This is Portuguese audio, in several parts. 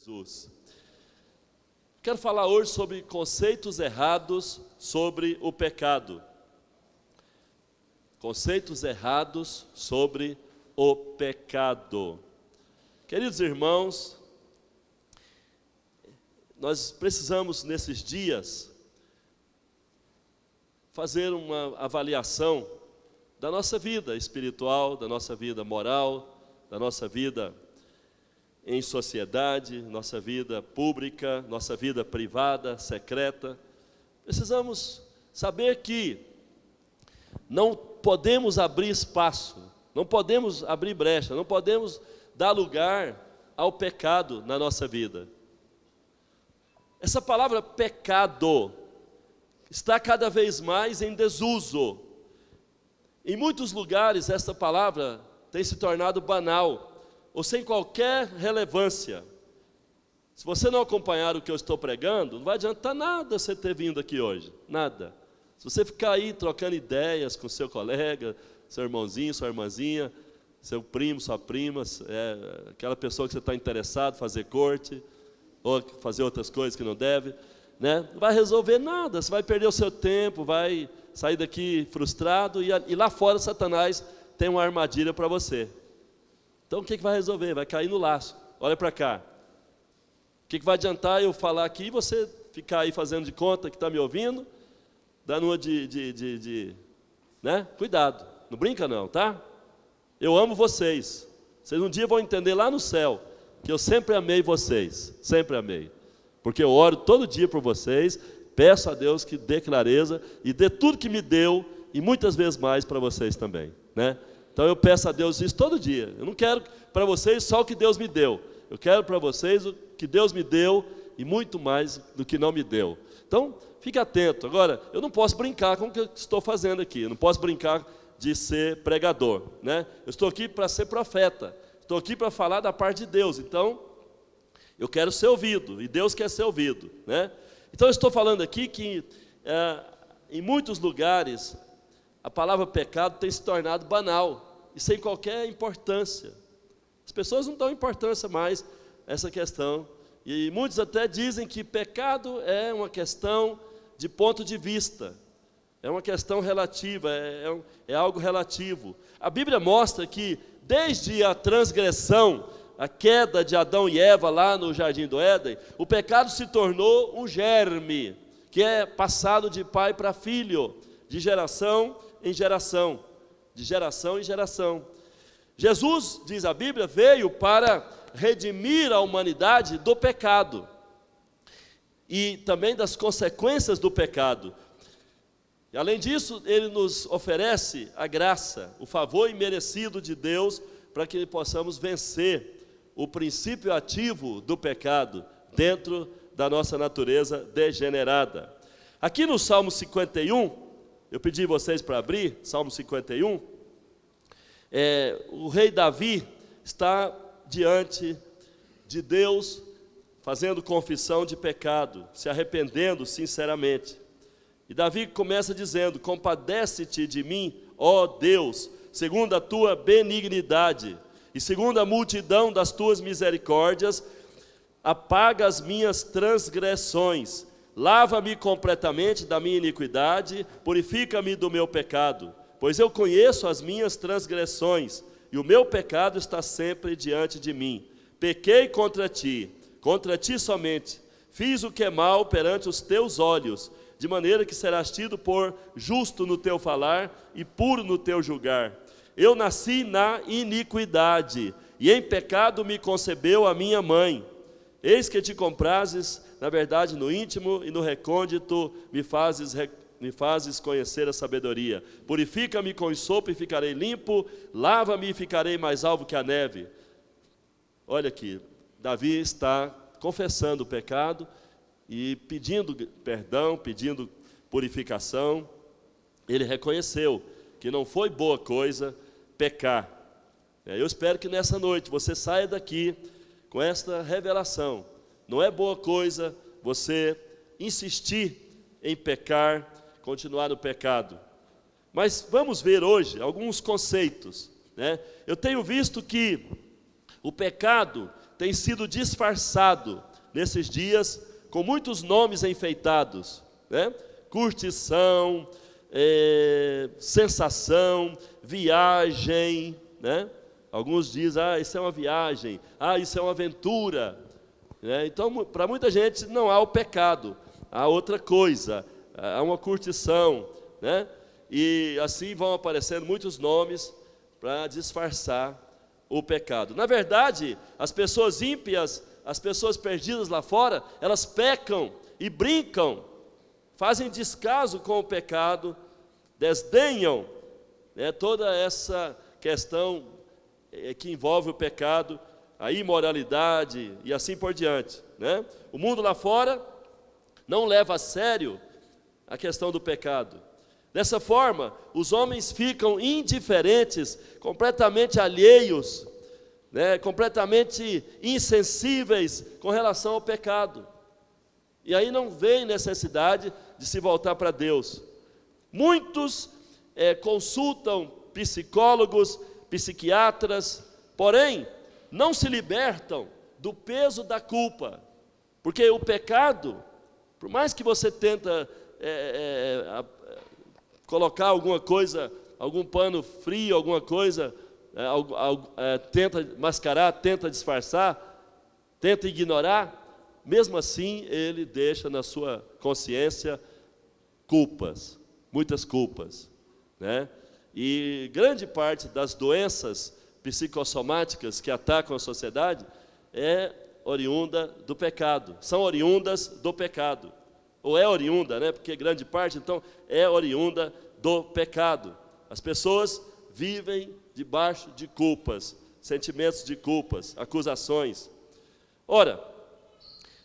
Jesus. Quero falar hoje sobre conceitos errados sobre o pecado. Conceitos errados sobre o pecado. Queridos irmãos, nós precisamos nesses dias fazer uma avaliação da nossa vida espiritual, da nossa vida moral, da nossa vida em sociedade, nossa vida pública, nossa vida privada, secreta. Precisamos saber que não podemos abrir espaço, não podemos abrir brecha, não podemos dar lugar ao pecado na nossa vida. Essa palavra pecado está cada vez mais em desuso. Em muitos lugares essa palavra tem se tornado banal, ou sem qualquer relevância. Se você não acompanhar o que eu estou pregando, não vai adiantar nada você ter vindo aqui hoje, nada. Se você ficar aí trocando ideias com seu colega, seu irmãozinho, sua irmãzinha, seu primo, sua prima, aquela pessoa que você está interessado em fazer corte, ou fazer outras coisas que não deve, né? Não vai resolver nada, você vai perder o seu tempo, vai sair daqui frustrado, e lá fora Satanás tem uma armadilha para você. Então o que vai resolver? Vai cair no laço. Olha para cá. O que vai adiantar eu falar aqui e você ficar aí fazendo de conta que está me ouvindo, dando uma né? Cuidado, não brinca não, tá? Eu amo vocês. Vocês um dia vão entender lá no céu que eu sempre amei vocês, sempre amei. Porque eu oro todo dia por vocês, peço a Deus que dê clareza e dê tudo que me deu e muitas vezes mais para vocês também, né? Então eu peço a Deus isso todo dia. Eu não quero para vocês só o que Deus me deu. Eu quero para vocês o que Deus me deu e muito mais do que não me deu. Então, fique atento. Agora, eu não posso brincar com o que eu estou fazendo aqui. Eu não posso brincar de ser pregador, né? Eu estou aqui para ser profeta. Estou aqui para falar da parte de Deus. Então, eu quero ser ouvido e Deus quer ser ouvido, né? Então, eu estou falando aqui que em muitos lugares a palavra pecado tem se tornado banal e sem qualquer importância. As pessoas não dão importância mais a essa questão. E muitos até dizem que pecado é uma questão de ponto de vista. É uma questão relativa, é algo relativo. A Bíblia mostra que desde a transgressão, a queda de Adão e Eva lá no Jardim do Éden, o pecado se tornou um germe, que é passado de pai para filho, de geração em geração, de geração em geração. Jesus, diz a Bíblia, veio para redimir a humanidade do pecado e também das consequências do pecado. E, além disso, ele nos oferece a graça, o favor imerecido de Deus para que possamos vencer o princípio ativo do pecado dentro da nossa natureza degenerada. Aqui no Salmo 51, eu pedi vocês para abrir, Salmo 51, o rei Davi está diante de Deus, fazendo confissão de pecado, se arrependendo sinceramente. E Davi começa dizendo: compadece-te de mim, ó Deus, segundo a tua benignidade, e segundo a multidão das tuas misericórdias, apaga as minhas transgressões, lava-me completamente da minha iniquidade, purifica-me do meu pecado, pois eu conheço as minhas transgressões, e o meu pecado está sempre diante de mim. Pequei contra ti somente, fiz o que é mal perante os teus olhos, de maneira que serás tido por justo no teu falar e puro no teu julgar. Eu nasci na iniquidade, e em pecado me concebeu a minha mãe. Eis que te comprases, na verdade, no íntimo e no recôndito me fazes conhecer a sabedoria. Purifica-me com sopo e ficarei limpo, lava-me e ficarei mais alvo que a neve. Olha aqui, Davi está confessando o pecado e pedindo perdão, pedindo purificação. Ele reconheceu que não foi boa coisa pecar. Eu espero que nessa noite você saia daqui com esta revelação. Não é boa coisa você insistir em pecar, continuar no pecado. Mas vamos ver hoje alguns conceitos, né? Eu tenho visto que o pecado tem sido disfarçado nesses dias com muitos nomes enfeitados, né? Curtição, sensação, viagem, né? Alguns dizem, isso é uma viagem, isso é uma aventura, né? Então, para muita gente não há o pecado, há outra coisa, há uma curtição, né? E assim vão aparecendo muitos nomes para disfarçar o pecado. Na verdade, as pessoas ímpias, as pessoas perdidas lá fora, elas pecam e brincam, fazem descaso com o pecado, desdenham, né, toda essa questão que envolve o pecado, a imoralidade e assim por diante, né? O mundo lá fora não leva a sério a questão do pecado. Dessa forma, os homens ficam indiferentes, completamente alheios, né, completamente insensíveis com relação ao pecado. E aí não vem necessidade de se voltar para Deus. Muitos consultam psicólogos, psiquiatras, porém não se libertam do peso da culpa, porque o pecado, por mais que você tenta colocar alguma coisa, algum pano frio, alguma coisa, tenta mascarar, tenta disfarçar, tenta ignorar, mesmo assim ele deixa na sua consciência culpas, muitas culpas, né? E grande parte das doenças psicossomáticas que atacam a sociedade é oriunda do pecado, são oriundas do pecado, ou é oriunda, né? Porque grande parte, então, é oriunda do pecado. As pessoas vivem debaixo de culpas, sentimentos de culpas, acusações. Ora,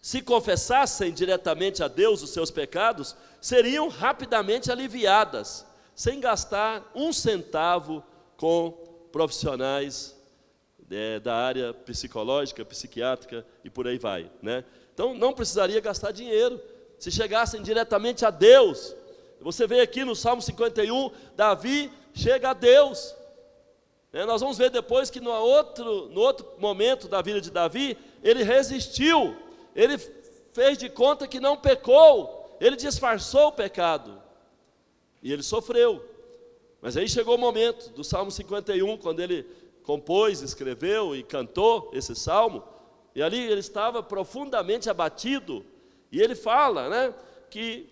se confessassem diretamente a Deus os seus pecados, seriam rapidamente aliviadas, sem gastar um centavo com profissionais da área psicológica, psiquiátrica e por aí vai, né? Então não precisaria gastar dinheiro, se chegassem diretamente a Deus. Você vê aqui no Salmo 51, Davi chega a Deus. Nós vamos ver depois que no outro momento da vida de Davi, ele resistiu, ele fez de conta que não pecou, ele disfarçou o pecado, e ele sofreu. Mas aí chegou o momento do Salmo 51, quando ele compôs, escreveu e cantou esse salmo, e ali ele estava profundamente abatido, e ele fala, né, que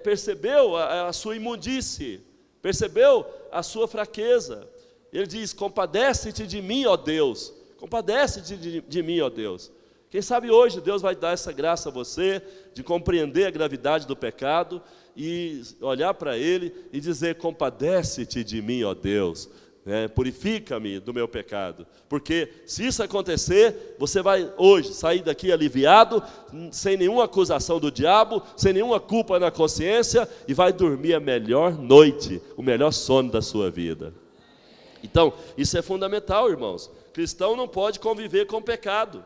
percebeu a sua imundície, percebeu a sua fraqueza. Ele diz: compadece-te de mim, ó Deus, compadece-te de mim, ó Deus. Quem sabe hoje Deus vai dar essa graça a você, de compreender a gravidade do pecado, e olhar para Ele e dizer: compadece-te de mim, ó Deus, purifica-me do meu pecado. Porque se isso acontecer, você vai hoje sair daqui aliviado, sem nenhuma acusação do diabo, sem nenhuma culpa na consciência, e vai dormir a melhor noite, o melhor sono da sua vida. Então, isso é fundamental, irmãos. Cristão não pode conviver com o pecado.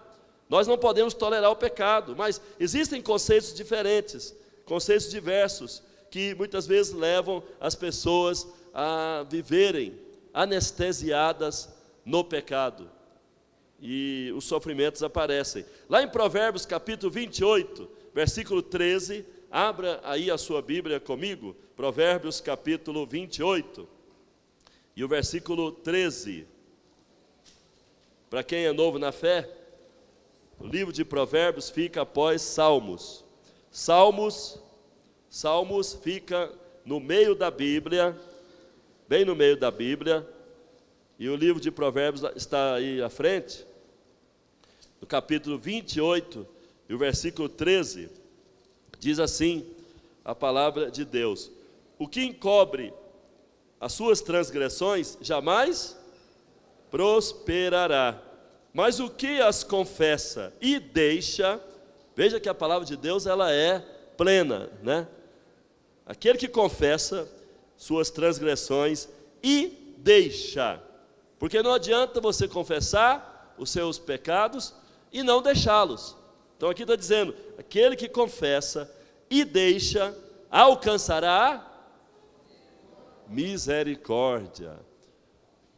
Nós não podemos tolerar o pecado, mas existem conceitos diferentes, conceitos diversos, que muitas vezes levam as pessoas a viverem anestesiadas no pecado, e os sofrimentos aparecem. Lá em Provérbios capítulo 28, versículo 13, abra aí a sua Bíblia comigo, Provérbios capítulo 28, e o versículo 13. Para quem é novo na fé, o livro de Provérbios fica após Salmos. Salmos fica no meio da Bíblia, bem no meio da Bíblia, e o livro de Provérbios está aí à frente, no capítulo 28, e o versículo 13, diz assim a palavra de Deus: o que encobre as suas transgressões jamais prosperará, mas o que as confessa e deixa, veja que a palavra de Deus ela é plena, né? Aquele que confessa suas transgressões e deixa, porque não adianta você confessar os seus pecados e não deixá-los. Então aqui está dizendo, aquele que confessa e deixa, alcançará misericórdia.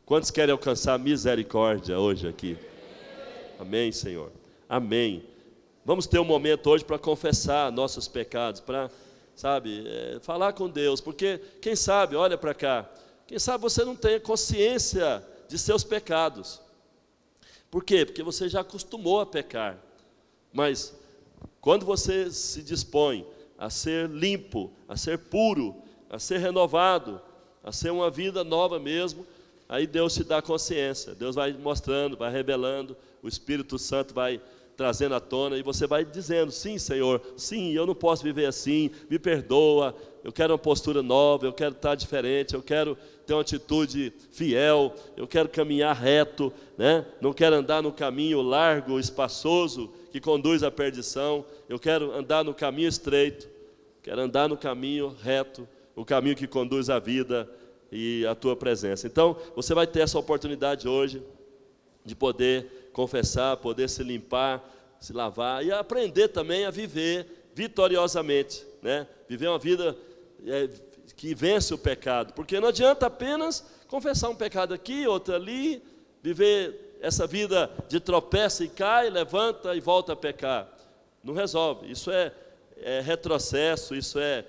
Quantos querem alcançar misericórdia hoje aqui? Amém, Senhor. Amém. Vamos ter um momento hoje para confessar nossos pecados, para, falar com Deus, porque quem sabe, olha para cá, quem sabe você não tenha consciência de seus pecados. Por quê? Porque você já acostumou a pecar. Mas quando você se dispõe a ser limpo, a ser puro, a ser renovado, a ser uma vida nova mesmo, aí Deus te dá consciência. Deus vai mostrando, vai revelando, o Espírito Santo vai trazendo à tona, e você vai dizendo, sim, Senhor, sim, eu não posso viver assim, me perdoa, eu quero uma postura nova, eu quero estar diferente, eu quero ter uma atitude fiel, eu quero caminhar reto, né? Não quero andar no caminho largo, espaçoso, que conduz à perdição, eu quero andar no caminho estreito, quero andar no caminho reto, o caminho que conduz à vida e à tua presença. Então, você vai ter essa oportunidade hoje de poder confessar, poder se limpar, se lavar e aprender também a viver vitoriosamente, né? Viver uma vida que vence o pecado, porque não adianta apenas confessar um pecado aqui, outro ali, viver essa vida de tropeça e cai, levanta e volta a pecar. Não resolve, isso é retrocesso, isso é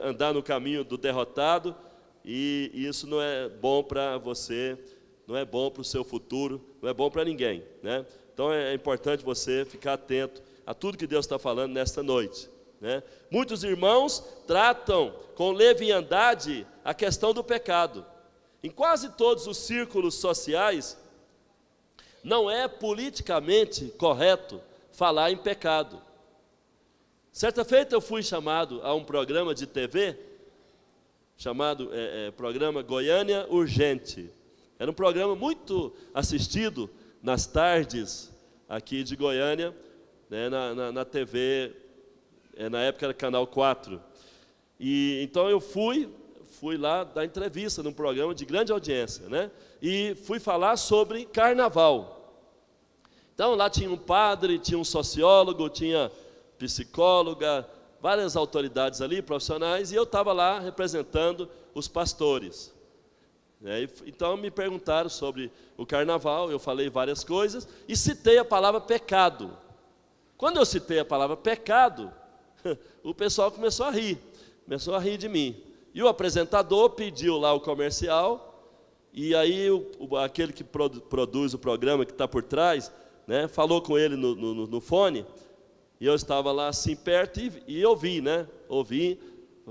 andar no caminho do derrotado, e isso não é bom para você, não é bom para o seu futuro, não é bom para ninguém, né? Então é importante você ficar atento a tudo que Deus está falando nesta noite, né? Muitos irmãos tratam com leviandade a questão do pecado. Em quase todos os círculos sociais, não é politicamente correto falar em pecado. Certa feita eu fui chamado a um programa de TV, chamado Programa Goiânia Urgente. Era um programa muito assistido nas tardes aqui de Goiânia, né, na TV, na época era Canal 4. E então eu fui lá dar entrevista num programa de grande audiência, né? E fui falar sobre carnaval. Então lá tinha um padre, tinha um sociólogo, tinha psicóloga, várias autoridades ali, profissionais, e eu estava lá representando os pastores. Então me perguntaram sobre o carnaval, eu falei várias coisas e citei a palavra pecado. Quando eu citei a palavra pecado, o pessoal começou a rir de mim. E o apresentador pediu lá o comercial, e aí aquele que produz o programa, que está por trás, né, falou com ele no fone, e eu estava lá assim perto e ouvi, né? Ouvi,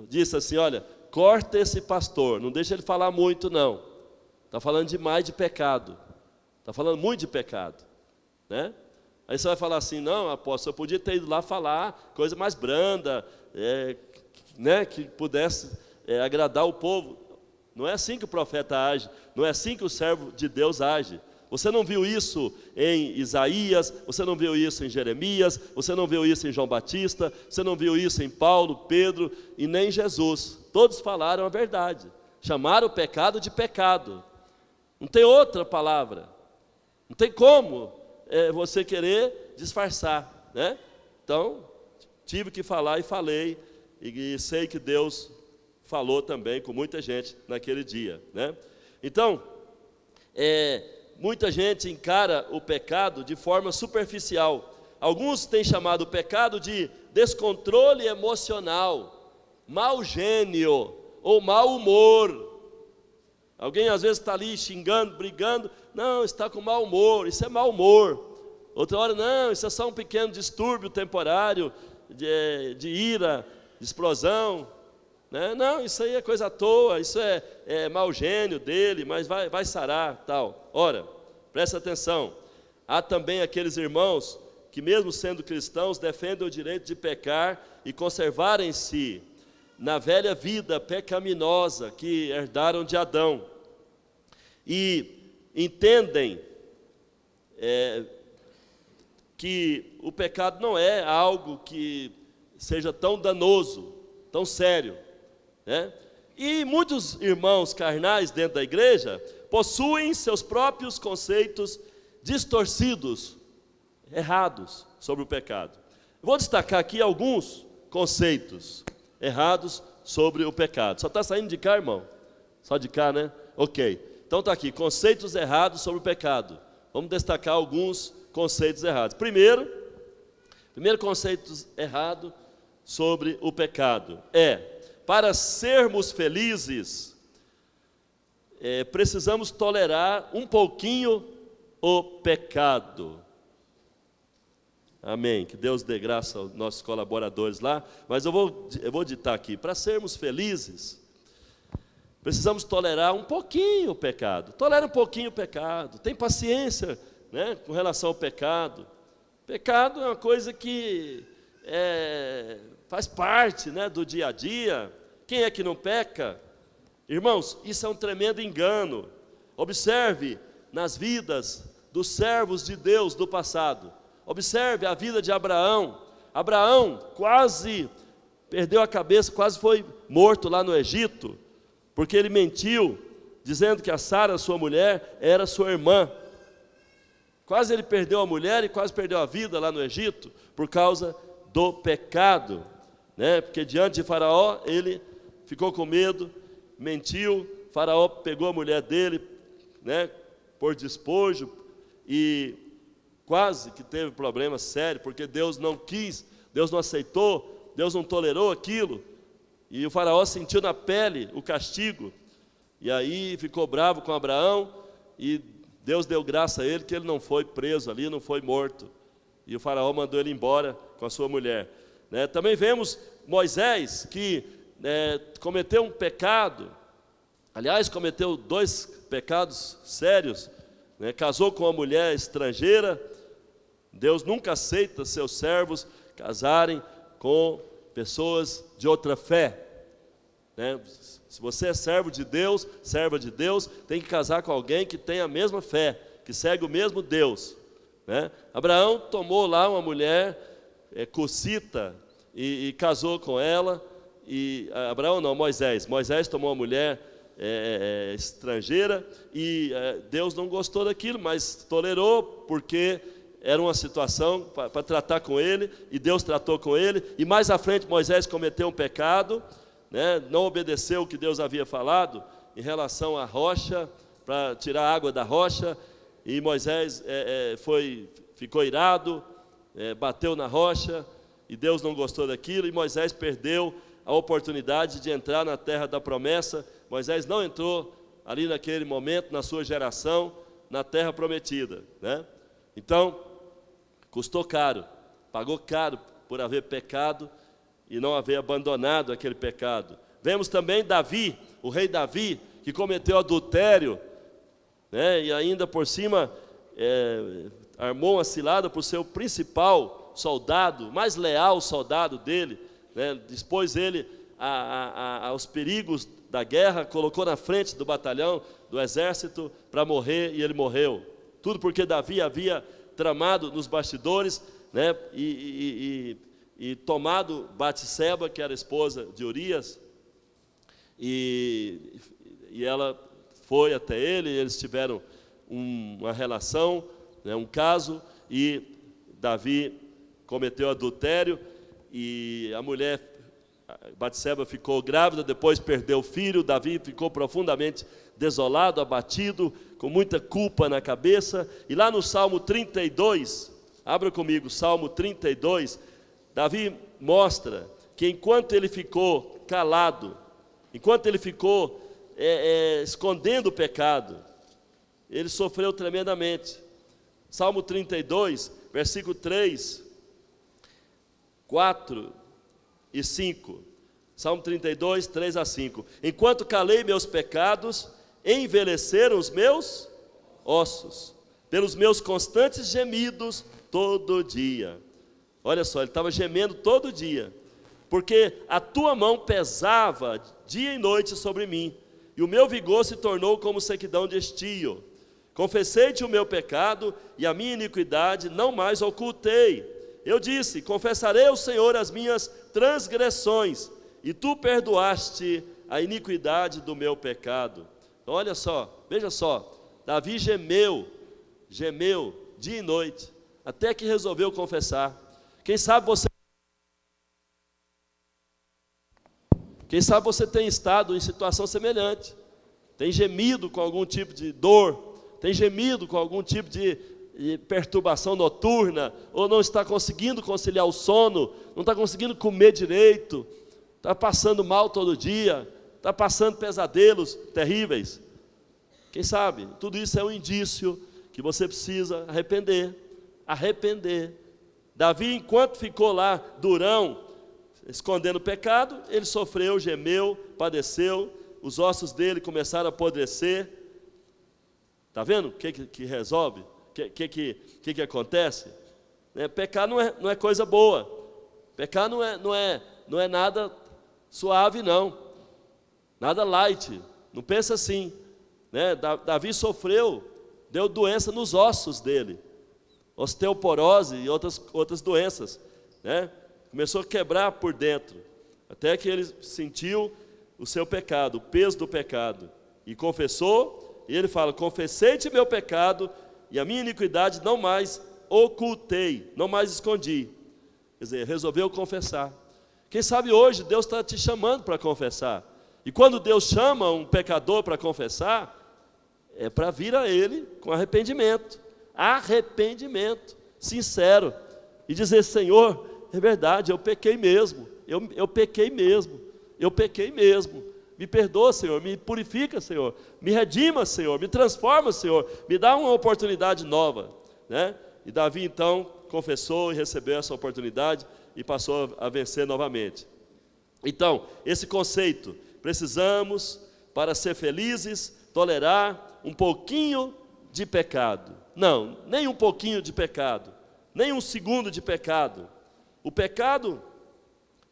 disse assim, olha, corta esse pastor, não deixa ele falar muito não. Está falando demais de pecado. Está falando muito de pecado, né? Aí você vai falar assim, não, apóstolo, eu podia ter ido lá falar coisa mais branda, né, que pudesse agradar o povo. Não é assim que o profeta age, não é assim que o servo de Deus age. Você não viu isso em Isaías, você não viu isso em Jeremias, você não viu isso em João Batista, você não viu isso em Paulo, Pedro e nem em Jesus. Todos falaram a verdade, chamaram o pecado de pecado. Não tem outra palavra, não tem como você querer disfarçar, né? Então, tive que falar e falei, e sei que Deus falou também com muita gente naquele dia, né? Então, muita gente encara o pecado de forma superficial. Alguns têm chamado o pecado de descontrole emocional, mau gênio ou mau humor. Alguém às vezes está ali xingando, brigando, não, está com mau humor, isso é mau humor. Outra hora, não, isso é só um pequeno distúrbio temporário, de ira, de explosão, né? Não, isso aí é coisa à toa, isso é mau gênio dele, mas vai sarar, tal. Ora, presta atenção, há também aqueles irmãos que mesmo sendo cristãos, defendem o direito de pecar e conservarem-se na velha vida pecaminosa que herdaram de Adão. E entendem que o pecado não é algo que seja tão danoso, tão sério, né? E muitos irmãos carnais dentro da igreja possuem seus próprios conceitos distorcidos, errados sobre o pecado. Vou destacar aqui alguns conceitos errados sobre o pecado. Só está saindo de cá, irmão? Só de cá, né? Ok. Então está aqui, conceitos errados sobre o pecado. Vamos destacar alguns conceitos errados. Primeiro conceito errado sobre o pecado é: para sermos felizes, precisamos tolerar um pouquinho o pecado. Amém. Que Deus dê graça aos nossos colaboradores lá. Mas eu vou ditar aqui: para sermos felizes, precisamos tolerar um pouquinho o pecado. Tolera um pouquinho o pecado. Tem paciência, né, com relação ao pecado. Pecado é uma coisa que faz parte, né, do dia a dia. Quem é que não peca? Irmãos, isso é um tremendo engano. Observe nas vidas dos servos de Deus do passado. Observe a vida de Abraão. Abraão quase perdeu a cabeça, quase foi morto lá no Egito, porque ele mentiu, dizendo que a Sara, sua mulher, era sua irmã. Quase ele perdeu a mulher e quase perdeu a vida lá no Egito, por causa do pecado, né? Porque diante de Faraó, ele ficou com medo, mentiu. Faraó pegou a mulher dele, né, por despojo, e quase que teve problema sério, porque Deus não quis, Deus não aceitou, Deus não tolerou aquilo, e o Faraó sentiu na pele o castigo, e aí ficou bravo com Abraão, e Deus deu graça a ele, que ele não foi preso ali, não foi morto, e o Faraó mandou ele embora com a sua mulher, né? Também vemos Moisés, que cometeu um pecado, aliás, cometeu 2 pecados sérios, né? Casou com uma mulher estrangeira. Deus nunca aceita seus servos casarem com pessoas de outra fé, né? Se você é servo de Deus, serva de Deus, tem que casar com alguém que tem a mesma fé, que segue o mesmo Deus, né? Abraão tomou lá uma mulher cussita e casou com ela. Moisés tomou uma mulher estrangeira e Deus não gostou daquilo, mas tolerou, porque era uma situação para tratar com ele, e Deus tratou com ele. E mais à frente Moisés cometeu um pecado, né? Não obedeceu o que Deus havia falado em relação à rocha, para tirar a água da rocha, e Moisés ficou irado, bateu na rocha, e Deus não gostou daquilo, e Moisés perdeu a oportunidade de entrar na terra da promessa. Moisés não entrou ali naquele momento, na sua geração, na terra prometida, né? Então, custou caro, pagou caro por haver pecado e não haver abandonado aquele pecado. Vemos também Davi, o rei Davi, que cometeu adultério, né? E ainda por cima armou uma cilada para o seu principal soldado, mais leal soldado dele, né? Expôs ele aos perigos da guerra, colocou na frente do batalhão, do exército, para morrer, e ele morreu. Tudo porque Davi havia tramado nos bastidores, né? E tomado Batseba, que era esposa de Urias, e ela foi até ele, e eles tiveram uma relação, né, um caso, e Davi cometeu adultério, e a mulher Batseba ficou grávida, depois perdeu o filho. Davi ficou profundamente desolado, abatido, com muita culpa na cabeça. E lá no Salmo 32, abra comigo, Salmo 32, Davi mostra que enquanto ele ficou calado, enquanto ele ficou escondendo o pecado, ele sofreu tremendamente. Salmo 32, versículo 3, 4 e 5. Salmo 32, 3 a 5. Enquanto calei meus pecados, envelheceram os meus ossos, pelos meus constantes gemidos todo dia. Olha só, ele estava gemendo todo dia, porque a tua mão pesava dia e noite sobre mim, e o meu vigor se tornou como sequidão de estio. Confessei-te o meu pecado, e a minha iniquidade não mais ocultei. Eu disse: confessarei ao Senhor as minhas transgressões, e tu perdoaste a iniquidade do meu pecado. Então, olha só, veja só, Davi gemeu dia e noite, até que resolveu confessar. Quem sabe você tem estado em situação semelhante, tem gemido com algum tipo de dor, tem gemido com algum tipo de perturbação noturna, ou não está conseguindo conciliar o sono, não está conseguindo comer direito, está passando mal todo dia, está passando pesadelos terríveis. Quem sabe? Tudo isso é um indício que você precisa arrepender. Davi, enquanto ficou lá durão, escondendo o pecado, ele sofreu, gemeu, padeceu, os ossos dele começaram a apodrecer. Está vendo o que resolve? O que acontece? Pecar não é coisa boa. Pecar não é nada suave, não. Nada light. Não pensa assim. Davi sofreu, deu doença nos ossos dele. Osteoporose e outras doenças. Começou a quebrar por dentro. Até que ele sentiu o seu pecado, o peso do pecado. E confessou, e ele fala: confessei-te meu pecado, e a minha iniquidade não mais ocultei, não mais escondi. Quer dizer, resolveu confessar. Quem sabe hoje Deus está te chamando para confessar. E quando Deus chama um pecador para confessar, é para vir a Ele com arrependimento sincero, e dizer: Senhor, é verdade, eu pequei mesmo, eu pequei mesmo, me perdoa, Senhor, me purifica, Senhor, me redima, Senhor, me transforma, Senhor, me dá uma oportunidade nova, E Davi então confessou e recebeu essa oportunidade e passou a vencer novamente. Então, esse conceito, precisamos, para ser felizes, tolerar um pouquinho de pecado. Não, nem um pouquinho de pecado, nem um segundo de pecado. O pecado,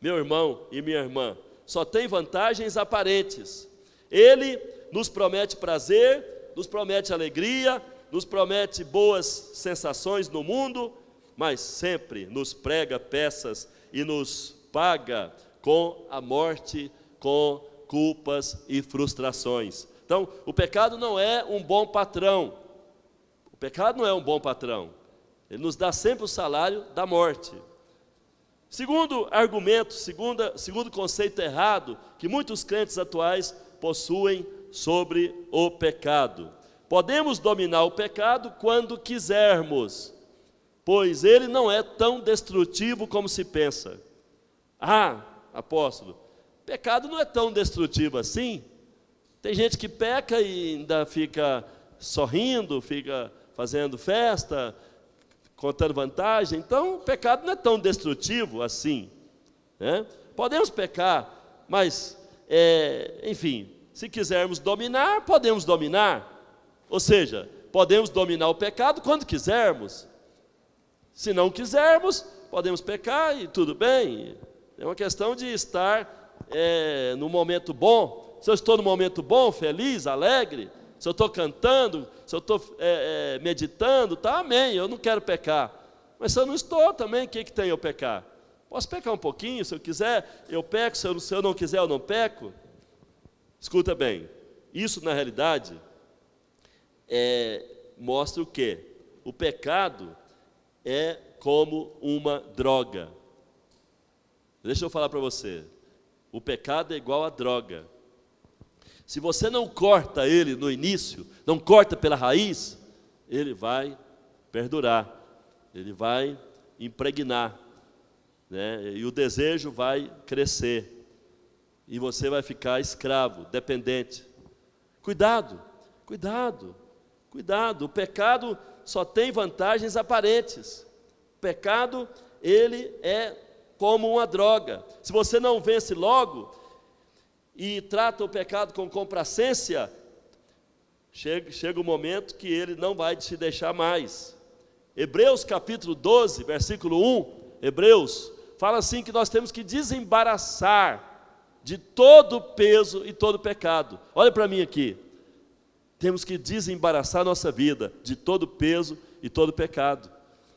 meu irmão e minha irmã, só tem vantagens aparentes. Ele nos promete prazer, nos promete alegria, nos promete boas sensações no mundo, mas sempre nos prega peças e nos paga com a morte, com culpas e frustrações. Então, o pecado não é um bom patrão. O pecado não é um bom patrão. Ele nos dá sempre o salário da morte. Segundo argumento, segundo conceito errado que muitos crentes atuais possuem sobre o pecado: podemos dominar o pecado quando quisermos, pois ele não é tão destrutivo como se pensa. Ah, apóstolo, pecado não é tão destrutivo assim. Tem gente que peca e ainda fica sorrindo, fica fazendo festa, contando vantagem. Então, o pecado não é tão destrutivo assim, Podemos pecar, mas, enfim, se quisermos dominar, podemos dominar. Ou seja, podemos dominar o pecado quando quisermos. Se não quisermos, podemos pecar e tudo bem. É uma questão de estar no momento bom. Se eu estou no momento bom, feliz, alegre, se eu estou cantando, se eu estou meditando, tá, amém, eu não quero pecar. Mas se eu não estou também, o que tem eu pecar? Posso pecar um pouquinho, se eu quiser, eu peco, se eu não quiser, eu não peco. Escuta bem, isso na realidade mostra o quê? O pecado é como uma droga. Deixa eu falar para você, o pecado é igual a droga. Se você não corta ele no início, não corta pela raiz, ele vai perdurar, ele vai impregnar, e o desejo vai crescer, e você vai ficar escravo, dependente. Cuidado, o pecado só tem vantagens aparentes. O pecado, ele é como uma droga. Se você não vence logo e trata o pecado com complacência, chega o momento que ele não vai te deixar mais. Hebreus capítulo 12, versículo 1, Hebreus, fala assim que nós temos que desembaraçar de todo o peso e todo o pecado. Olha para mim aqui. Temos que desembaraçar nossa vida de todo o peso e todo o pecado.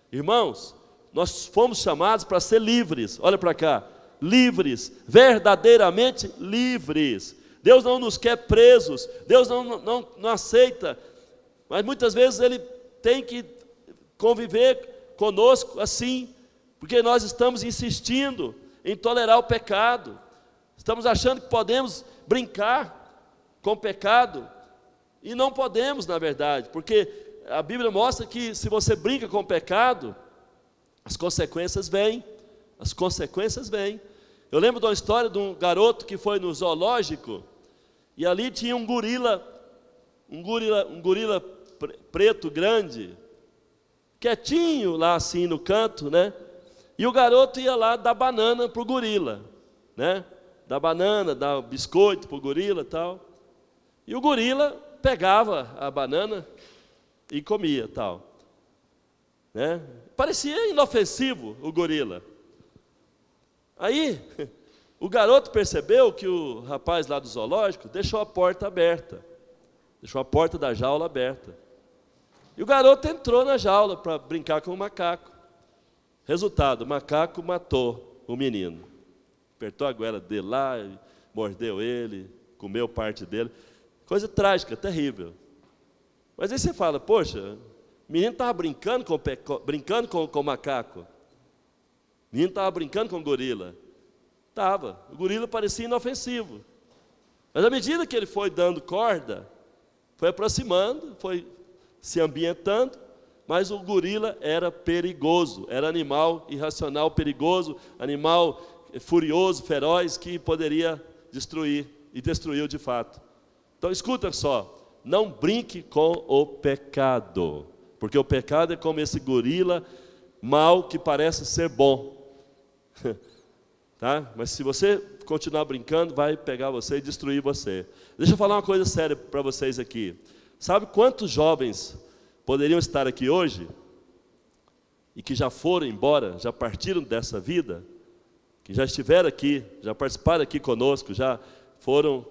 Irmãos, nós fomos chamados para ser livres. Olha para cá. Livres, verdadeiramente livres. Deus não nos quer presos, Deus não aceita, mas muitas vezes Ele tem que conviver conosco assim, porque nós estamos insistindo em tolerar o pecado, estamos achando que podemos brincar com o pecado, e não podemos, na verdade, porque a Bíblia mostra que se você brinca com o pecado, as consequências vêm. As consequências vêm. Eu lembro de uma história de um garoto que foi no zoológico, e ali tinha um gorila preto grande, quietinho lá assim no canto, né? E o garoto ia lá dar banana para o gorila, né? Dar banana, dar biscoito para o gorila e tal. E o gorila pegava a banana e comia tal, né? Parecia inofensivo o gorila. Aí o garoto percebeu que o rapaz lá do zoológico deixou a porta aberta, deixou a porta da jaula aberta. E o garoto entrou na jaula para brincar com o macaco. Resultado, o macaco matou o menino. Apertou a goela dele lá, mordeu ele, comeu parte dele. Coisa trágica, terrível. Mas aí você fala, poxa, o menino estava brincando com o macaco. O menino estava brincando com o gorila. Estava. O gorila parecia inofensivo. Mas à medida que ele foi dando corda, foi aproximando, foi se ambientando, mas o gorila era perigoso, era animal irracional, perigoso, animal furioso, feroz, que poderia destruir, e destruiu de fato. Então escuta só, não brinque com o pecado, porque o pecado é como esse gorila mau que parece ser bom. Tá? Mas se você continuar brincando, vai pegar você e destruir você. Deixa eu falar uma coisa séria para vocês aqui. Sabe quantos jovens poderiam estar aqui hoje e que já foram embora, já partiram dessa vida, que já estiveram aqui, já participaram aqui conosco, já foram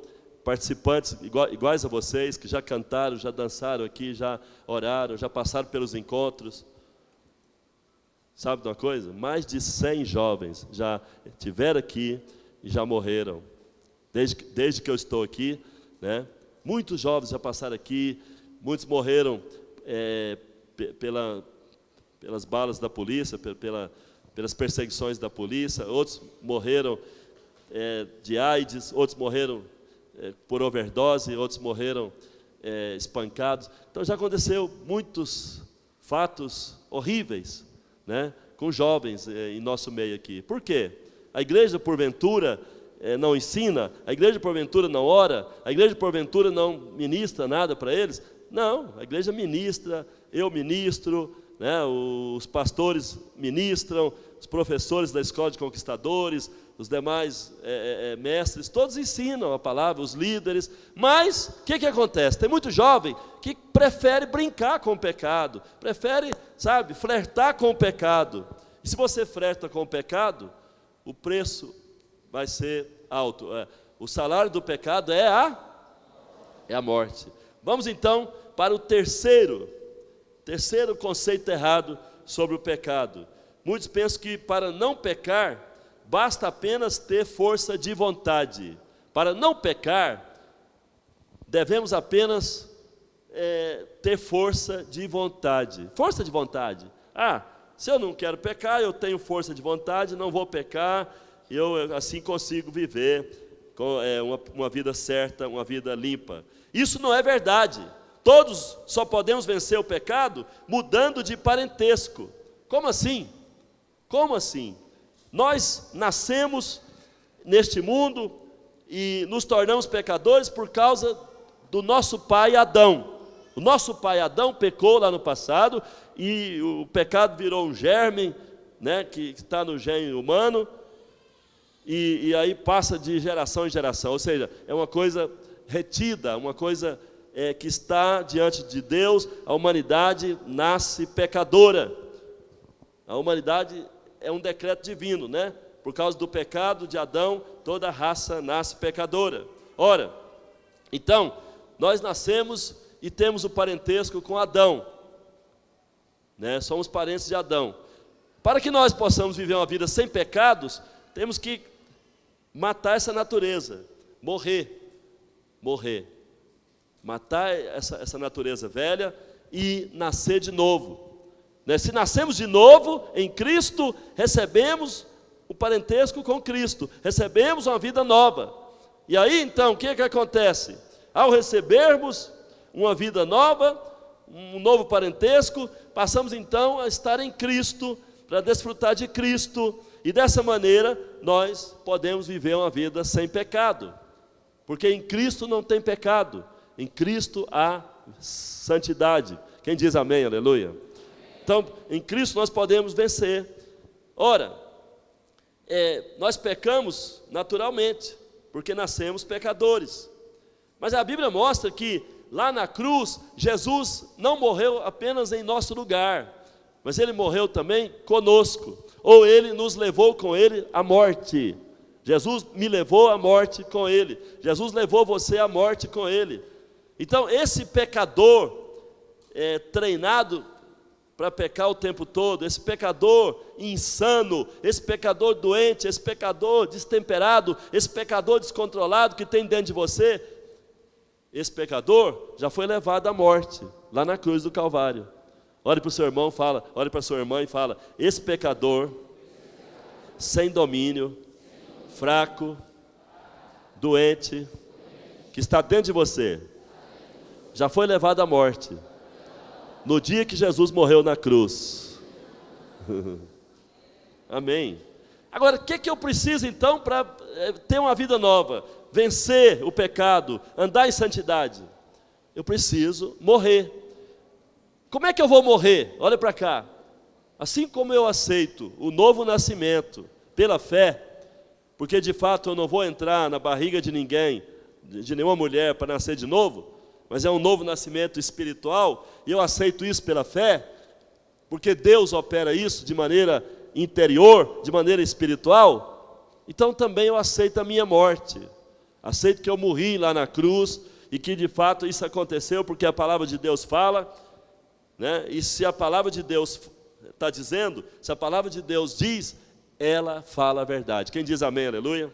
participantes iguais a vocês, que já cantaram, já dançaram aqui, já oraram, já passaram pelos encontros. Sabe de uma coisa? Mais de 100 jovens já estiveram aqui e já morreram. Desde que eu estou aqui, né? Muitos jovens já passaram aqui, muitos morreram pelas balas da polícia, pelas perseguições da polícia, outros morreram de AIDS, outros morreram por overdose, outros morreram espancados. Então já aconteceu muitos fatos horríveis, né, com jovens em nosso meio aqui. Por quê? A igreja, porventura, não ensina? A igreja, porventura, não ora? A igreja, porventura, não ministra nada para eles? Não, a igreja ministra, eu ministro, né, os pastores ministram, os professores da escola de conquistadores, os demais mestres, todos ensinam a palavra, os líderes. Mas o que acontece? Tem muito jovem que prefere brincar com o pecado, prefere, sabe, flertar com o pecado. E se você flerta com o pecado, o preço vai ser alto. O salário do pecado é a morte. Vamos então para o terceiro conceito errado sobre o pecado. Muitos pensam que para não pecar, basta apenas ter força de vontade. Para não pecar, devemos apenas ter força de vontade. Força de vontade. Se eu não quero pecar, eu tenho força de vontade, não vou pecar, eu assim consigo viver com uma vida certa, uma vida limpa. Isso não é verdade. Todos só podemos vencer o pecado mudando de parentesco. Como assim? Como assim? Nós nascemos neste mundo e nos tornamos pecadores por causa do nosso pai Adão. O nosso pai Adão pecou lá no passado e o pecado virou um germe, né, que está no gene humano e aí passa de geração em geração. Ou seja, é uma coisa retida, uma coisa que está diante de Deus. A humanidade nasce pecadora. A humanidade é um decreto divino, né? Por causa do pecado de Adão, toda a raça nasce pecadora. Ora, então, nós nascemos e temos o parentesco com Adão, né? Somos parentes de Adão. Para que nós possamos viver uma vida sem pecados, temos que matar essa natureza, morrer. Matar essa natureza velha e nascer de novo. Se nascemos de novo em Cristo, recebemos o parentesco com Cristo, recebemos uma vida nova. E aí então, o que acontece? Ao recebermos uma vida nova, um novo parentesco, passamos então a estar em Cristo, para desfrutar de Cristo, e dessa maneira nós podemos viver uma vida sem pecado, porque em Cristo não tem pecado, em Cristo há santidade. Quem diz amém, aleluia? Então, em Cristo nós podemos vencer. Ora, nós pecamos naturalmente, porque nascemos pecadores. Mas a Bíblia mostra que lá na cruz, Jesus não morreu apenas em nosso lugar, mas Ele morreu também conosco, ou Ele nos levou com Ele à morte. Jesus me levou à morte com Ele, Jesus levou você à morte com Ele. Então esse pecador treinado para pecar o tempo todo, esse pecador insano, esse pecador doente, esse pecador destemperado, esse pecador descontrolado que tem dentro de você, esse pecador já foi levado à morte, lá na cruz do Calvário. Olhe para o seu irmão, olhe para a sua irmã e fala: esse pecador, sem domínio, fraco, doente, que está dentro de você, já foi levado à morte, no dia que Jesus morreu na cruz. Amém. Agora, o que eu preciso então para ter uma vida nova? Vencer o pecado, andar em santidade. Eu preciso morrer. Como é que eu vou morrer? Olha para cá. Assim como eu aceito o novo nascimento pela fé, porque de fato eu não vou entrar na barriga de ninguém, de nenhuma mulher para nascer de novo, mas é um novo nascimento espiritual, e eu aceito isso pela fé, porque Deus opera isso de maneira interior, de maneira espiritual. Então também eu aceito a minha morte. Aceito que eu morri lá na cruz e que de fato isso aconteceu porque a palavra de Deus fala, né? E se a palavra de Deus está dizendo, se a palavra de Deus diz, ela fala a verdade. Quem diz amém, aleluia?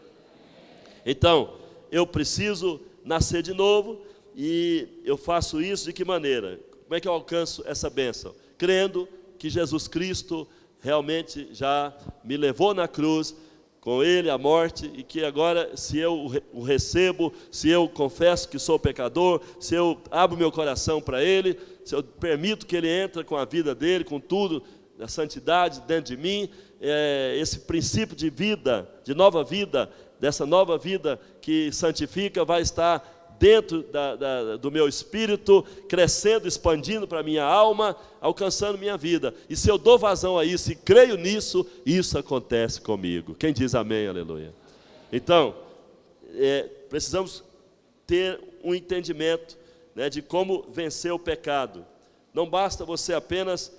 Então, eu preciso nascer de novo, e eu faço isso de que maneira? Como é que eu alcanço essa bênção? Crendo que Jesus Cristo realmente já me levou na cruz, com Ele a morte, e que agora, se eu o recebo, se eu confesso que sou pecador, se eu abro meu coração para Ele, se eu permito que Ele entre com a vida dEle, com tudo, a santidade dentro de mim, esse princípio de vida, de nova vida, dessa nova vida que santifica, vai estar dentro do meu espírito, crescendo, expandindo para a minha alma, alcançando minha vida. E se eu dou vazão a isso e creio nisso, isso acontece comigo. Quem diz amém, aleluia? Então, precisamos ter um entendimento, né, de como vencer o pecado. Não basta você apenas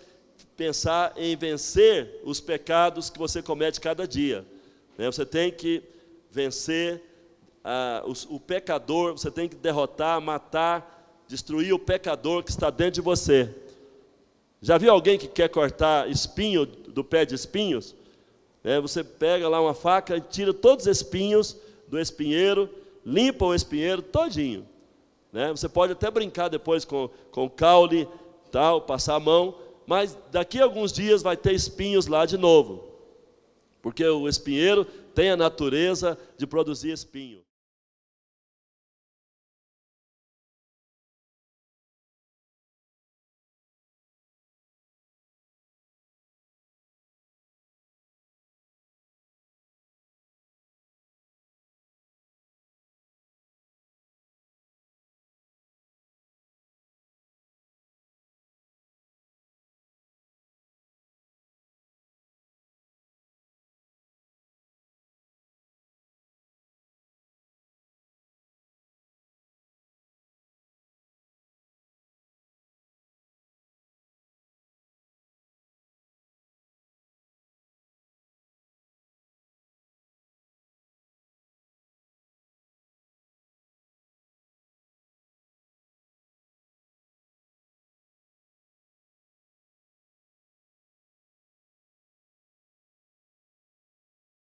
pensar em vencer os pecados que você comete cada dia, né? Você tem que vencer o pecador, você tem que derrotar, matar, destruir o pecador que está dentro de você. Já viu alguém que quer cortar espinho do pé de espinhos? Você pega lá uma faca e tira todos os espinhos do espinheiro, limpa o espinheiro todinho, né? Você pode até brincar depois com caule, tal, passar a mão, mas daqui a alguns dias vai ter espinhos lá de novo, porque o espinheiro tem a natureza de produzir espinho.